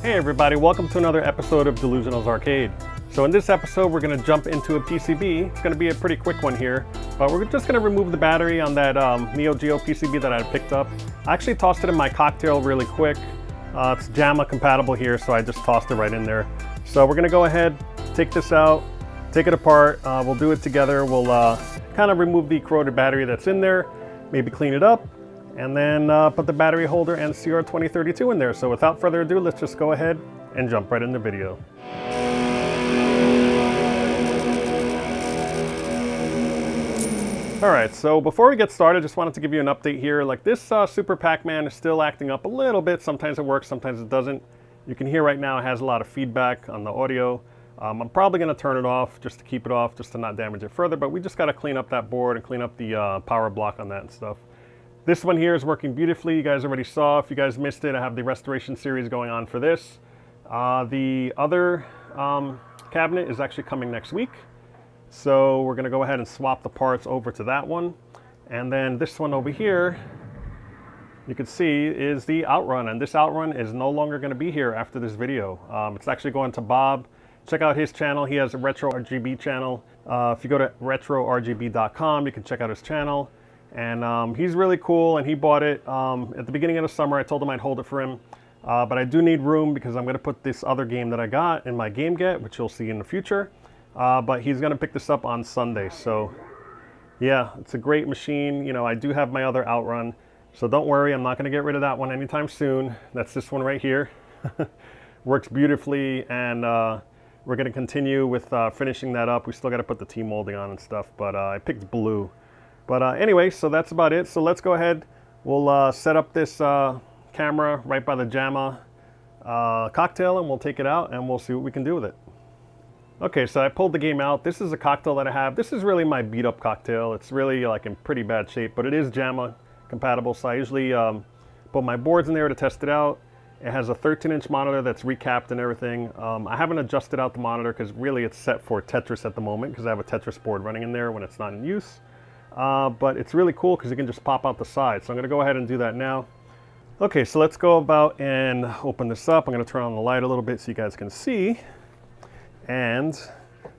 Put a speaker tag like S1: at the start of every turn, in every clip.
S1: Hey everybody, welcome to another episode of Delusional's Arcade. So in this episode we're going to jump into a PCB. It's going to be a pretty quick one here, but we're just going to remove the battery on that Neo Geo PCB that I picked up. I actually tossed it in my cocktail really quick. It's JAMA compatible here, so I just tossed it right in there. So we're going to go ahead, take this out, take it apart. We'll do it together. We'll kind of remove the corroded battery that's in there, maybe clean it up, and then put the battery holder and CR2032 in there. So without further ado, let's just go ahead and jump right in the video. Alright, so before we get started, just wanted to give you an update here. Like this Super Pac-Man is still acting up a little bit. Sometimes it works, sometimes it doesn't. You can hear right now it has a lot of feedback on the audio. I'm probably going to turn it off just to keep it off, just to not damage it further, but we just got to clean up that board and clean up the power block on that and stuff. This one here is working beautifully. You guys already saw. If you guys missed it, I have the restoration series going on for this. The other cabinet is actually coming next week. So we're going to go ahead and swap the parts over to that one. And then this one over here, you can see, is the Outrun. And this Outrun is no longer going to be here after this video. It's actually going to Bob. Check out his channel. He has a Retro RGB channel. If you go to retrorgb.com, you can check out his channel. And he's really cool, and he bought it at the beginning of the summer. I told him I'd hold it for him, but I do need room because I'm going to put this other game that I got in my game get, which you'll see in the future. But he's going to pick this up on Sunday. So yeah, it's a great machine. You know, I do have my other Outrun, so don't worry, I'm not going to get rid of that one anytime soon. That's this one right here. Works beautifully, and we're going to continue with finishing that up. We still got to put the T-molding on and stuff, but I picked blue. But anyway, so that's about it. So let's go ahead. We'll set up this camera right by the JAMA cocktail, and we'll take it out and we'll see what we can do with it. Okay, so I pulled the game out. This is a cocktail that I have. This is really my beat up cocktail. It's really like in pretty bad shape, but it is JAMA compatible. So I usually put my boards in there to test it out. It has a 13-inch monitor that's recapped and everything. I haven't adjusted out the monitor because really it's set for Tetris at the moment because I have a Tetris board running in there when it's not in use. But it's really cool because you can just pop out the side. So I'm going to go ahead and do that now. Okay, so let's go about and open this up. I'm going to turn on the light a little bit so you guys can see. And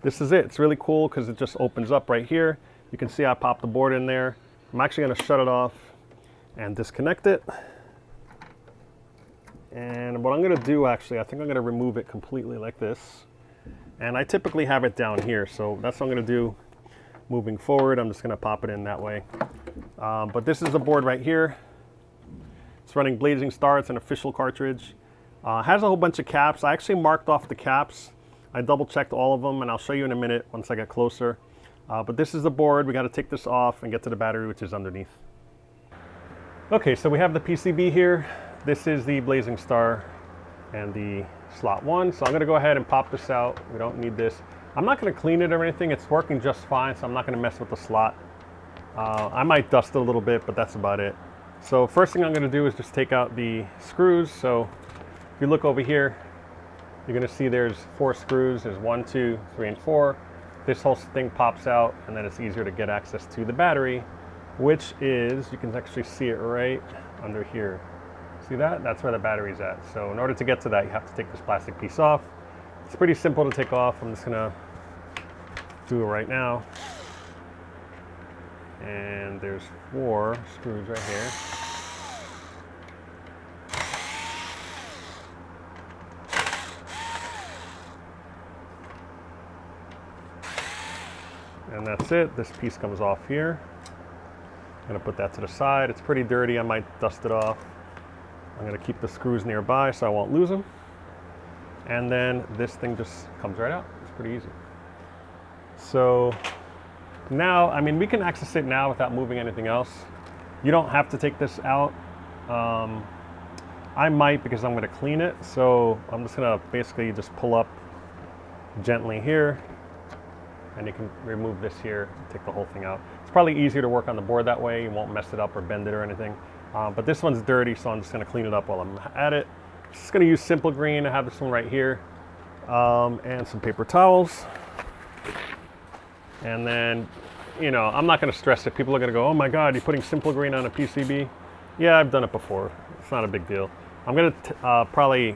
S1: this is it. It's really cool because it just opens up right here. You can see I popped the board in there. I'm actually going to shut it off and disconnect it. And what I'm going to do actually, I think I'm going to remove it completely like this. And I typically have it down here, so that's what I'm going to do. Moving forward, I'm just going to pop it in that way. But this is a board right here. It's running Blazing Star. It's an official cartridge. Has a whole bunch of caps. I actually marked off the caps. I double checked all of them, and I'll show you in a minute once I get closer. But this is the board. We got to take this off and get to the battery, which is underneath. Okay, so we have the PCB here. This is the Blazing Star and the slot 1. So I'm going to go ahead and pop this out. We don't need this. I'm not going to clean it or anything. It's working just fine, so I'm not going to mess with the slot. I might dust it a little bit, but that's about it. So first thing I'm going to do is just take out the screws. So if you look over here, you're going to see there's 4 screws. There's 1, 2, 3, and 4. This whole thing pops out, and then it's easier to get access to the battery, which is, you can actually see it right under here. See that? That's where the battery's at. So in order to get to that, you have to take this plastic piece off. It's pretty simple to take off. I'm just going to do it right now. And there's 4 screws right here. And that's it. This piece comes off here. I'm going to put that to the side. It's pretty dirty. I might dust it off. I'm going to keep the screws nearby so I won't lose them. And then this thing just comes right out. It's pretty easy. So now, I mean, we can access it now without moving anything else. You don't have to take this out. I might because I'm going to clean it. So I'm just going to basically just pull up gently here. And you can remove this here, take the whole thing out. It's probably easier to work on the board that way. You won't mess it up or bend it or anything. But this one's dirty, so I'm just going to clean it up while I'm at it. Just going to use Simple Green. I have this one right here. And some paper towels. And then, you know, I'm not going to stress it. People are going to go, oh my God, you're putting Simple Green on a PCB? Yeah, I've done it before. It's not a big deal. I'm going to probably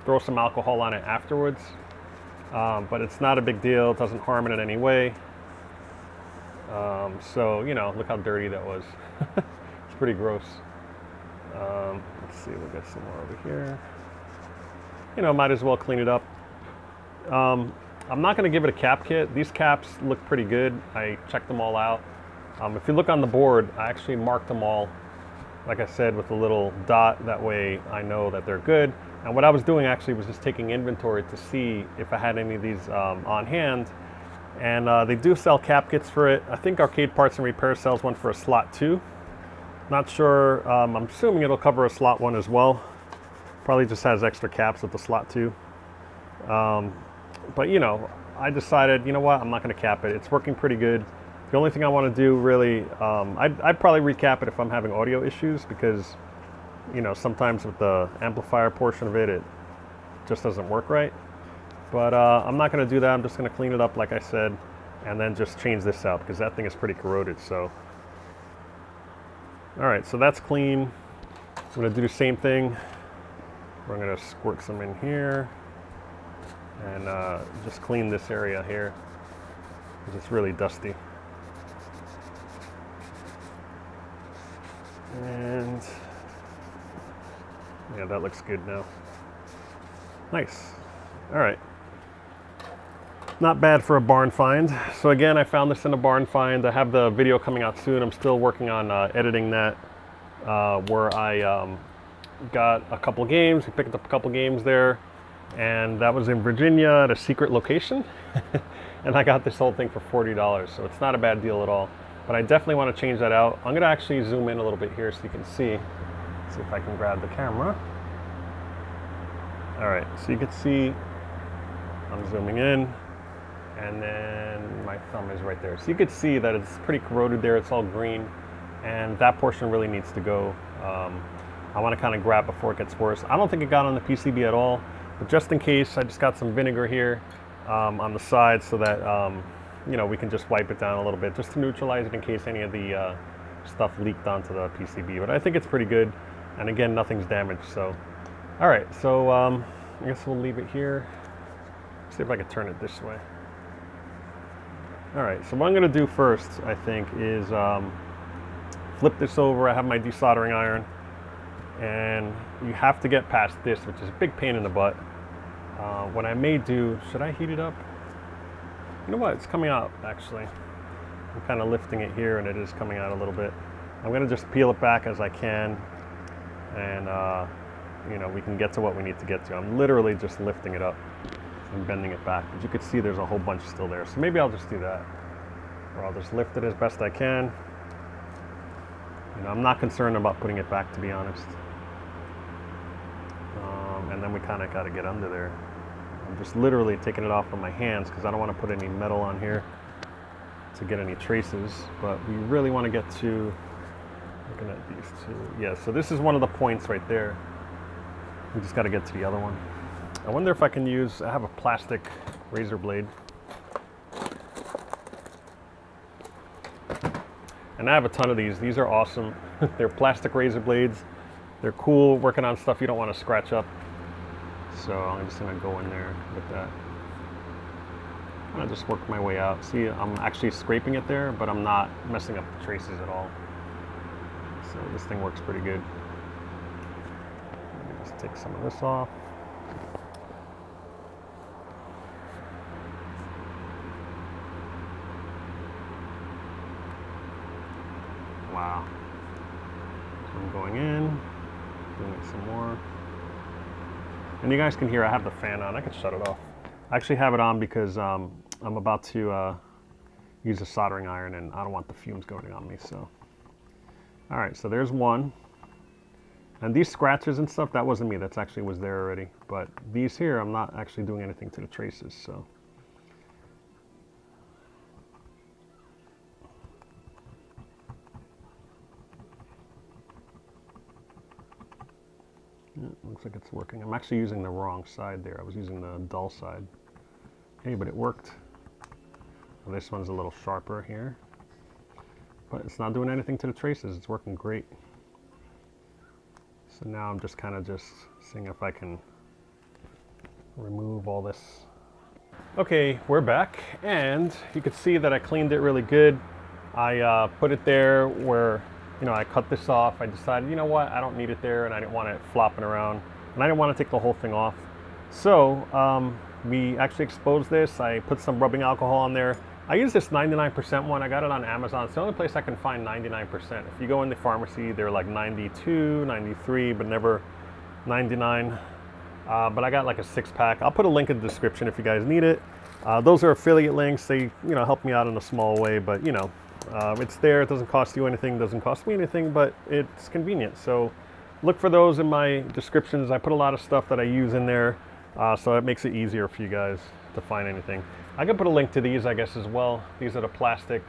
S1: throw some alcohol on it afterwards. But it's not a big deal. It doesn't harm it in any way. So, you know, look how dirty that was. It's pretty gross. Let's see, we'll get some more over here. You know, might as well clean it up. I'm not going to give it a cap kit. These caps look pretty good. I checked them all out. If you look on the board, I actually marked them all, like I said, with a little dot. That way I know that they're good. And what I was doing actually was just taking inventory to see if I had any of these on hand. And they do sell cap kits for it. I think Arcade Parts and Repair sells one for a slot 2. Not sure. I'm assuming it'll cover a slot 1 as well. Probably just has extra caps with the slot 2. But you know, I decided, you know what, I'm not going to cap it. It's working pretty good. The only thing I want to do really, I'd probably recap it if I'm having audio issues, because, you know, sometimes with the amplifier portion of it, it just doesn't work right. But I'm not going to do that. I'm just going to clean it up, like I said, and then just change this out, because that thing is pretty corroded. So, all right, so that's clean. I'm going to do the same thing. We're going to squirt some in here and just clean this area here, because it's really dusty. And yeah, that looks good now. Nice. All right. Not bad for a barn find. So again, I found this in a barn find. I have the video coming out soon. I'm still working on editing that, where I got a couple games. We picked up a couple games there, and that was in Virginia at a secret location. And I got this whole thing for $40, so it's not a bad deal at all. But I definitely want to change that out. I'm going to actually zoom in a little bit here so you can see. See if I can grab the camera. All right, so you can see I'm zooming in, and then my thumb is right there. So you can see that it's pretty corroded there. It's all green, and that portion really needs to go. I want to kind of grab before it gets worse. I don't think it got on the PCB at all, but just in case, I just got some vinegar here on the side so that you know, we can just wipe it down a little bit just to neutralize it in case any of the stuff leaked onto the PCB. But I think it's pretty good, and again, nothing's damaged. So, all right, so I guess we'll leave it here. See if I can turn it this way. All right, so what I'm going to do first, I think, is flip this over. I have my desoldering iron, and you have to get past this, which is a big pain in the butt. What I may do, should I heat it up? You know what, it's coming out actually. I'm kind of lifting it here, and it is coming out a little bit. I'm going to just peel it back as I can, and you know, we can get to what we need to get to. I'm literally just lifting it up and bending it back, but you can see there's a whole bunch still there. So maybe I'll just do that, or I'll just lift it as best I can. You know, I'm not concerned about putting it back, to be honest. And then we kind of got to get under there. I'm just literally taking it off from my hands because I don't want to put any metal on here to get any traces, but we really want to get to, looking at these two. Yeah, so this is one of the points right there. We just got to get to the other one. I wonder if I can use, I have a plastic razor blade. And I have a ton of these. These are awesome. They're plastic razor blades. They're cool, working on stuff you don't want to scratch up. So I'm just going to go in there with that. I just work my way out. See, I'm actually scraping it there, but I'm not messing up the traces at all. So this thing works pretty good. Let me just take some of this off. Wow. So I'm going in, doing some more. And you guys can hear I have the fan on. I can shut it off. I actually have it on because I'm about to use a soldering iron, and I don't want the fumes going on me. So, all right, so there's one. And these scratches and stuff, that wasn't me. That's actually was there already. But these here, I'm not actually doing anything to the traces. So. Yeah, looks like it's working. I'm actually using the wrong side there. I was using the dull side. Hey, but it worked. Well, this one's a little sharper here. But it's not doing anything to the traces. It's working great. So now I'm just kind of just seeing if I can remove all this. Okay, we're back, and you can see that I cleaned it really good. I put it there where, you know, I cut this off. I decided, you know what, I don't need it there, and I didn't want it flopping around, and I didn't want to take the whole thing off. So we actually exposed this. I put some rubbing alcohol on there. I use this 99% one. I got it on Amazon. It's the only place I can find 99%. If you go in the pharmacy, they're like 92, 93, but never 99. But I got like a 6-pack. I'll put a link in the description if you guys need it. Those are affiliate links. They, you know, help me out in a small way, but you know, it's there. It doesn't cost you anything. It doesn't cost me anything, but it's convenient. So look for those in my descriptions. I put a lot of stuff that I use in there, so it makes it easier for you guys to find anything. I can put a link to these, I guess, as well. These are the plastic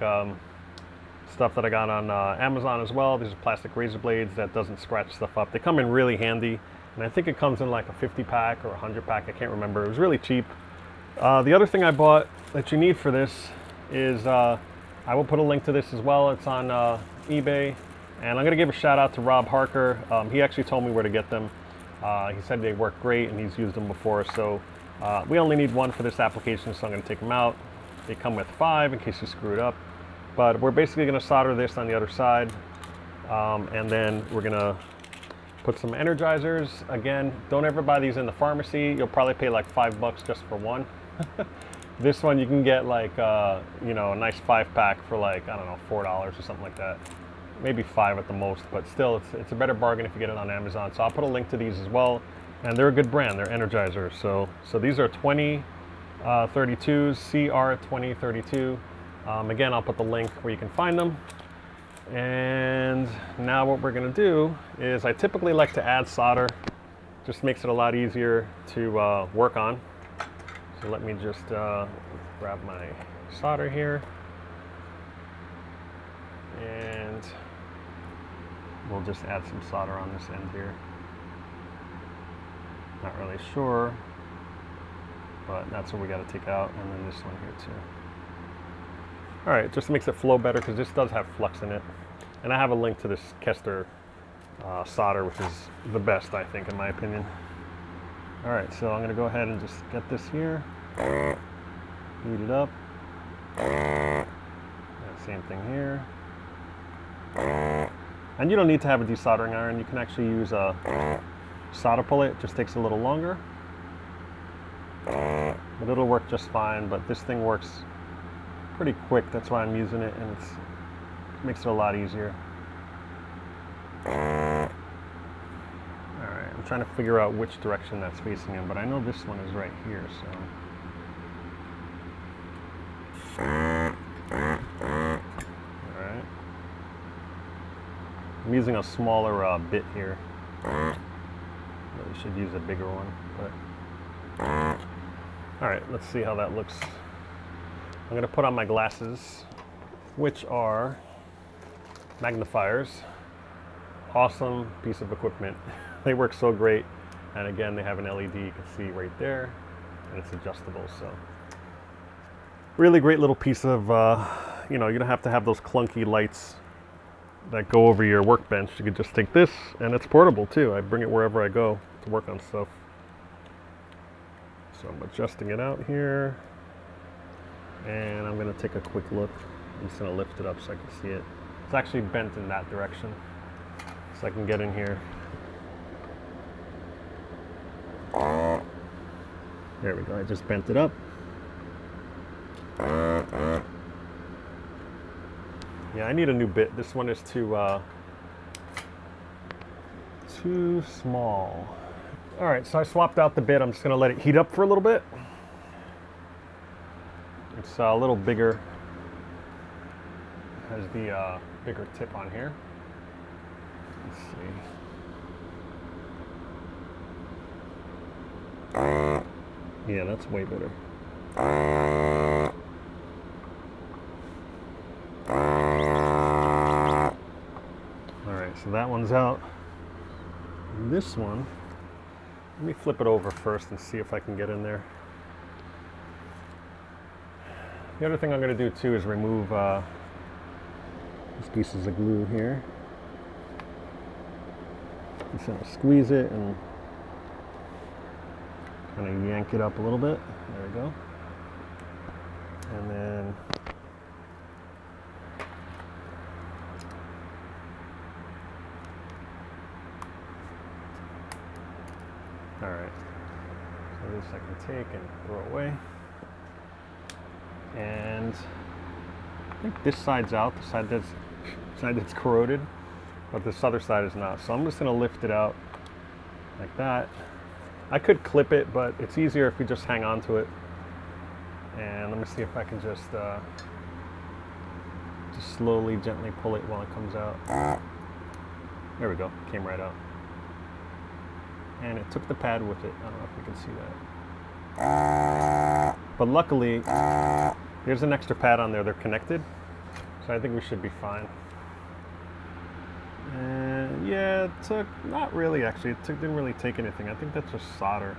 S1: stuff that I got on Amazon as well. These are plastic razor blades that doesn't scratch stuff up. They come in really handy, and I think it comes in like a 50-pack or a 100-pack. I can't remember. It was really cheap. The other thing I bought that you need for this is, I will put a link to this as well. It's on eBay, and I'm going to give a shout out to Rob Harker. He actually told me where to get them. He said they work great, and he's used them before, so we only need one for this application, so I'm going to take them out. They come with 5 in case you screw it up. But we're basically going to solder this on the other side, and then we're going to put some energizers. Again, don't ever buy these in the pharmacy. You'll probably pay like $5 just for one. This one you can get like, you know, a nice 5-pack for like, I don't know, $4 or something like that. Maybe 5 at the most, but still, it's a better bargain if you get it on Amazon. So I'll put a link to these as well. And they're a good brand. They're energizers. So these are 2032s, CR2032. Again, I'll put the link where you can find them. And now what we're going to do is, I typically like to add solder. Just makes it a lot easier to work on. So let me just grab my solder here. And we'll just add some solder on this end here. Not really sure, but that's what we got to take out, and then this one here too. All right, just makes it flow better because this does have flux in it. And I have a link to this Kester solder, which is the best, I think, in my opinion. All right, so I'm going to go ahead and just get this here, heat it up. And same thing here. And you don't need to have a desoldering iron. You can actually use a solder pullet. It just takes a little longer, but it'll work just fine. But this thing works pretty quick. That's why I'm using it, and it makes it a lot easier. All right, I'm trying to figure out which direction that's facing in, but I know this one is right here, so. All right. I'm using a smaller bit here. Really should use a bigger one, but. All right, let's see how that looks. I'm going to put on my glasses, which are magnifiers. Awesome piece of equipment. They work so great. And again, they have an LED you can see right there, and it's adjustable. So really great little piece of, you know, you don't have to have those clunky lights that go over your workbench. You could just take this, and it's portable too. I bring it wherever I go to work on stuff. So I'm adjusting it out here. And I'm going to take a quick look. I'm just going to lift it up so I can see it. It's actually bent in that direction, so I can get in here. There we go. I just bent it up. Yeah, I need a new bit. This one is too small. All right, so I swapped out the bit. I'm just going to let it heat up for a little bit. It's a little bigger. It has the bigger tip on here. Let's see. Yeah, that's way better. All right, so that one's out. And this one, let me flip it over first and see if I can get in there. The other thing I'm going to do too is remove these pieces of glue here. Just going to squeeze it and Kind of yank it up a little bit. There we go. And then all right. So this I can take and throw away. And I think this side's out, the side that's corroded, but this other side is not. So I'm just gonna lift it out like that. I could clip it, but it's easier if we just hang on to it. And let me see if I can just slowly, gently pull it while it comes out. There we go, came right out. And it took the pad with it. I don't know if you can see that. But luckily, there's an extra pad on there. They're connected. So I think we should be fine. And yeah, it took, not really actually. Didn't really take anything. I think that's just solder.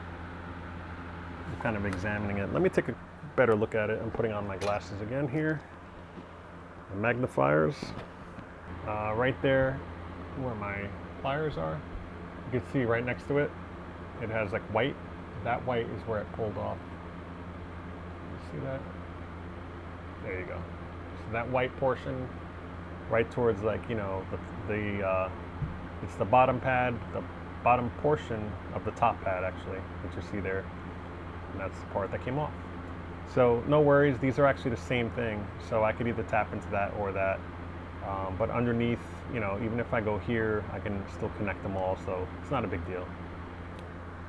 S1: I'm kind of examining it. Let me take a better look at it. I'm putting on my glasses again here. The magnifiers. Right there where my pliers are. You can see right next to it, it has like white. That white is where it pulled off. You see that? There you go. So that white portion, right towards like, you know, it's the bottom pad, the bottom portion of the top pad actually, that you see there. And that's the part that came off. So no worries, these are actually the same thing. So I could either tap into that or that. But underneath, you know, even if I go here, I can still connect them all, so it's not a big deal.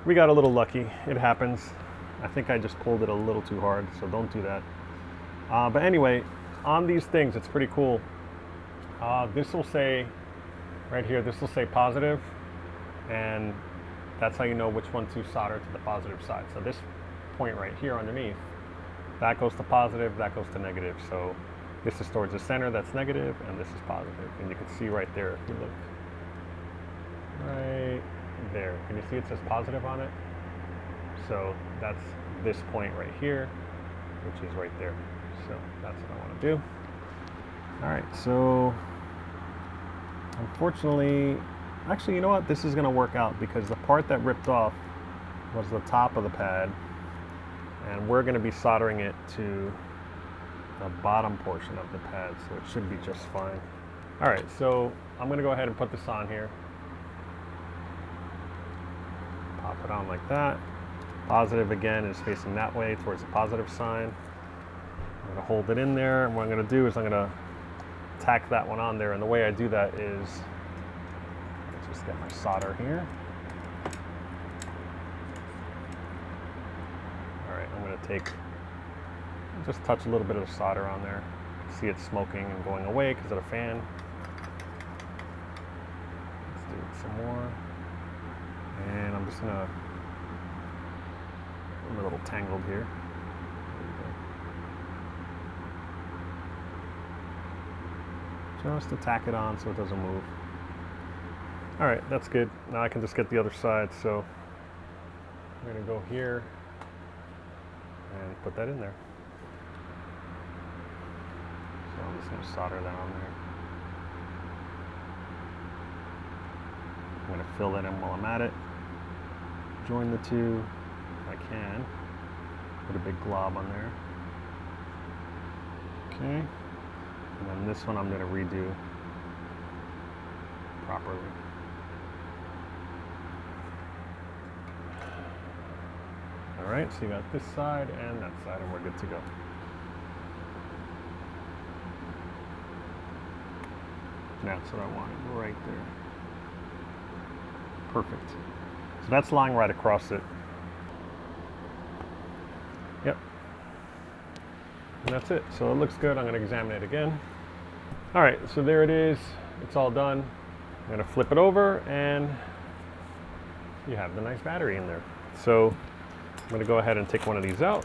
S1: We got a little lucky, it happens. I think I just pulled it a little too hard, so don't do that. But anyway, on these things, it's pretty cool. This will say, right here, this will say positive, and that's how you know which one to solder to the positive side. So this point right here underneath, that goes to positive, that goes to negative. So this is towards the center, that's negative, and this is positive. And you can see right there, if you look. Right there. Can you see it says positive on it? So that's this point right here, which is right there. So that's what I want to do. All right, so unfortunately, actually, you know what? This is going to work out because the part that ripped off was the top of the pad, and we're going to be soldering it to the bottom portion of the pad, so it should be just fine. All right, so I'm going to go ahead and put this on here. Pop it on like that. Positive again is facing that way towards the positive sign. I'm going to hold it in there, and what I'm going to do is I'm going to tack that one on there, and the way I do that is let's just get my solder here. All right, I'm going to just touch a little bit of solder on there. See it smoking and going away because of the fan. Let's do some more. And I'm just gonna, I'm a little tangled here. Just to tack it on so it doesn't move. All right, that's good. Now I can just get the other side. So I'm gonna go here and put that in there. So I'm just going to solder that on there. I'm going to fill that in while I'm at it. Join the two if I can. Put a big glob on there. Okay. And then this one I'm going to redo properly. All right, so you got this side and that side, and we're good to go. That's what I wanted, right there. Perfect. So that's lying right across it. Yep. And that's it. So it looks good. I'm going to examine it again. All right, so there it is. It's all done. I'm going to flip it over, and you have the nice battery in there. So I'm going to go ahead and take one of these out.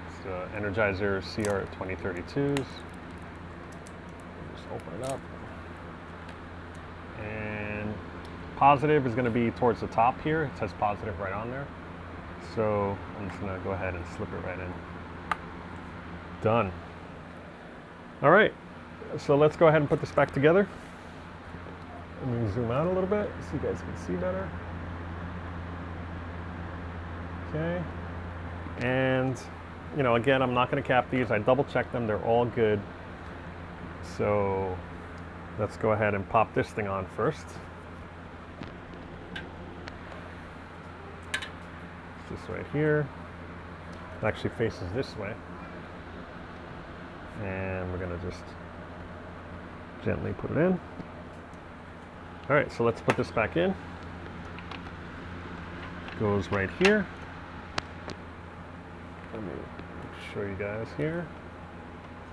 S1: It's the Energizer CR2032s. Open it up, and positive is going to be towards the top here. It says positive right on there, so I'm just going to go ahead and slip it right in. Done. All right, so let's go ahead and put this back together. Let me zoom out a little bit so you guys can see better. Okay. And, you know, again, I'm not going to cap these. I double checked them. They're all good. So let's go ahead and pop this thing on first. This right here. It actually faces this way. And we're going to just gently put it in. All right, so let's put this back in. Goes right here. Let me show you guys here.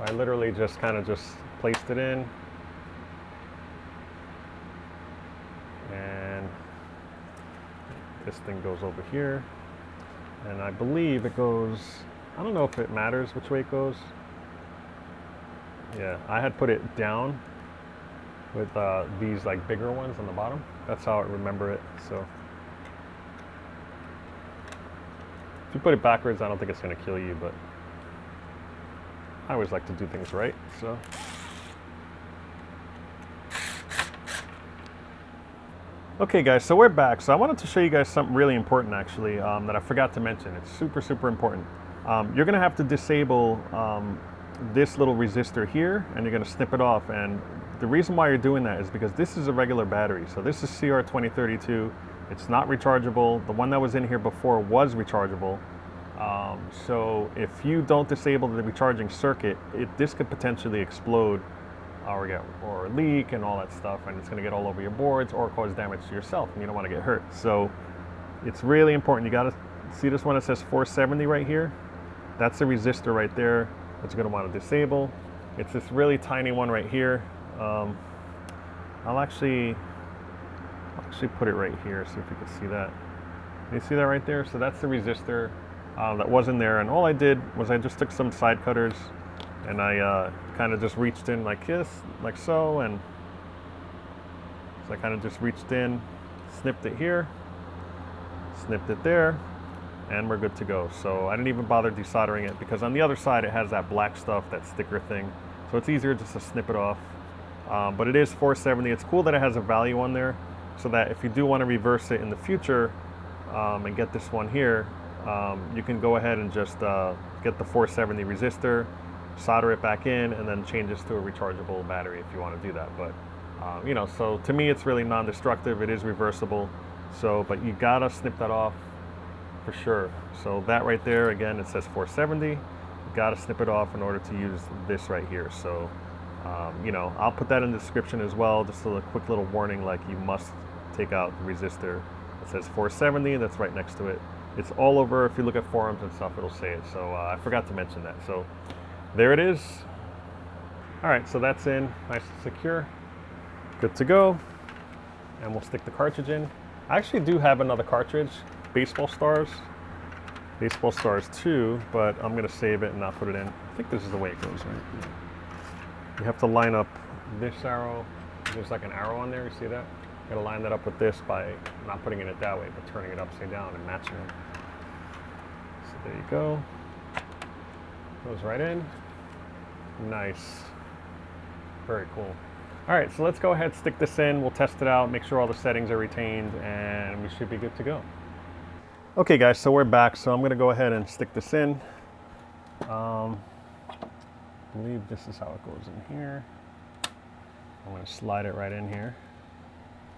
S1: I literally just kind of just placed it in. And this thing goes over here. And I believe it goes, I don't know if it matters which way it goes. Yeah, I had put it down with these like bigger ones on the bottom. That's how I remember it. So if you put it backwards, I don't think it's going to kill you, but I always like to do things right, so. Okay guys, so we're back. So I wanted to show you guys something really important actually that I forgot to mention. It's super, super important. You're going to have to disable this little resistor here, and you're going to snip it off. And the reason why you're doing that is because this is a regular battery. So this is CR2032. It's not rechargeable. The one that was in here before was rechargeable. So if you don't disable the recharging circuit, this could potentially explode or leak and all that stuff, and it's going to get all over your boards or cause damage to yourself, and you don't want to get hurt. So it's really important. You got to see this one that says 470 right here. That's the resistor right there that you're going to want to disable. It's this really tiny one right here. I'll actually put it right here, see if you can see that. You see that right there? So that's the resistor that was in there, and all I did was I just took some side cutters and I kind of just reached in like this, like so, and so I kind of just reached in, snipped it here, snipped it there, and we're good to go. So I didn't even bother desoldering it because on the other side it has that black stuff, that sticker thing, so it's easier just to snip it off. But it is 470. It's cool that it has a value on there, so that if you do want to reverse it in the future and get this one here, you can go ahead and just get the 470 resistor, solder it back in, and then change this to a rechargeable battery if you want to do that. But you know, so to me it's really non-destructive. It is reversible, so but you gotta snip that off for sure. So that right there, again, it says 470. You gotta snip it off in order to use this right here. So you know, I'll put that in the description as well, just a quick little warning, like you must take out the resistor. It says 470, that's right next to it. It's all over. If you look at forums and stuff, it'll say it. So I forgot to mention that. So there it is. All right, so that's in, nice and secure, good to go. And we'll stick the cartridge in. I actually do have another cartridge, Baseball Stars 2, but I'm gonna save it and not put it in. I think this is the way it goes, right? Yeah. You have to line up this arrow. There's like an arrow on there, you see that? You gotta line that up with this by not putting it that way, but turning it upside down and matching it. So there you go. Goes right in. Nice. Very cool. All right, so let's go ahead, stick this in. We'll test it out, make sure all the settings are retained, and we should be good to go. Okay guys, so we're back. So I'm gonna go ahead and stick this in. I believe this is how it goes in here. I'm gonna slide it right in here.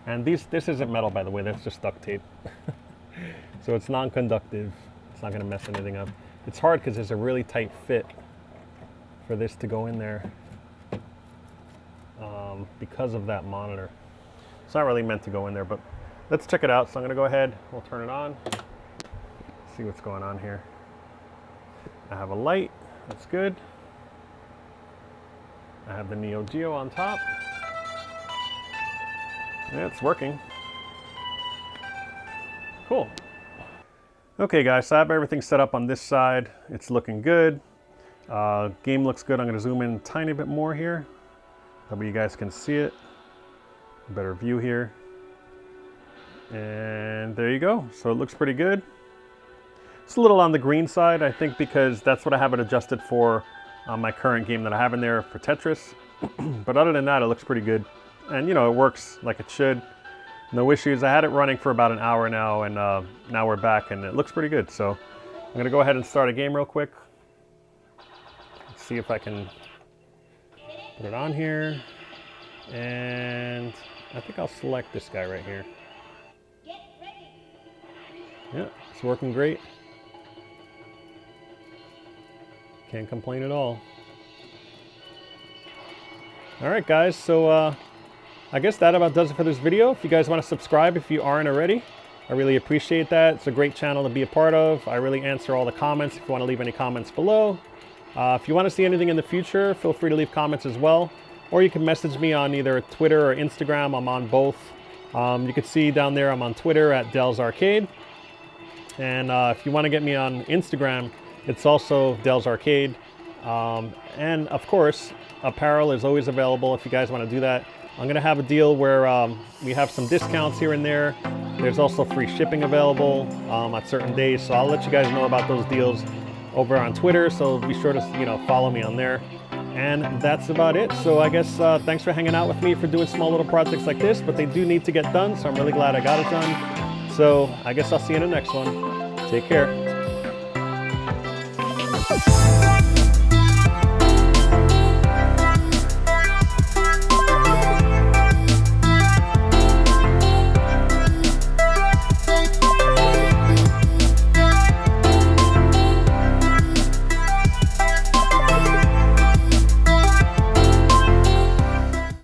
S1: And this isn't metal, by the way, that's just duct tape. So it's non-conductive. It's not gonna mess anything up. It's hard because there's a really tight fit for this to go in there because of that monitor. It's not really meant to go in there, but let's check it out. So I'm gonna go ahead, we'll turn it on, see what's going on here. I have a light, that's good. I have the Neo Geo on top. Yeah, it's working. Cool. Okay guys, so I have everything set up on this side. It's looking good. Game looks good. I'm gonna zoom in a tiny bit more here. That way you guys can see it. Better view here. And there you go. So it looks pretty good. It's a little on the green side, I think, because that's what I have it adjusted for on my current game that I have in there for Tetris. But other than that, it looks pretty good. And you know, it works like it should. No issues. I had it running for about an hour now, and now we're back, and it looks pretty good. So I'm going to go ahead and start a game real quick. Let's see if I can put it on here. And I think I'll select this guy right here. Yeah, it's working great. Can't complain at all. Alright guys, so I guess that about does it for this video. If you guys want to subscribe if you aren't already, I really appreciate that. It's a great channel to be a part of. I really answer all the comments if you want to leave any comments below. If you want to see anything in the future, feel free to leave comments as well. Or you can message me on either Twitter or Instagram. I'm on both. You can see down there I'm on Twitter at Del's Arcade. And if you want to get me on Instagram, it's also Del's Arcade. And of course, apparel is always available if you guys want to do that. I'm going to have a deal where we have some discounts here and there. There's also free shipping available at certain days. So I'll let you guys know about those deals over on Twitter. So be sure to follow me on there. And that's about it. So I guess thanks for hanging out with me for doing small little projects like this, but they do need to get done. So I'm really glad I got it done. So I guess I'll see you in the next one. Take care.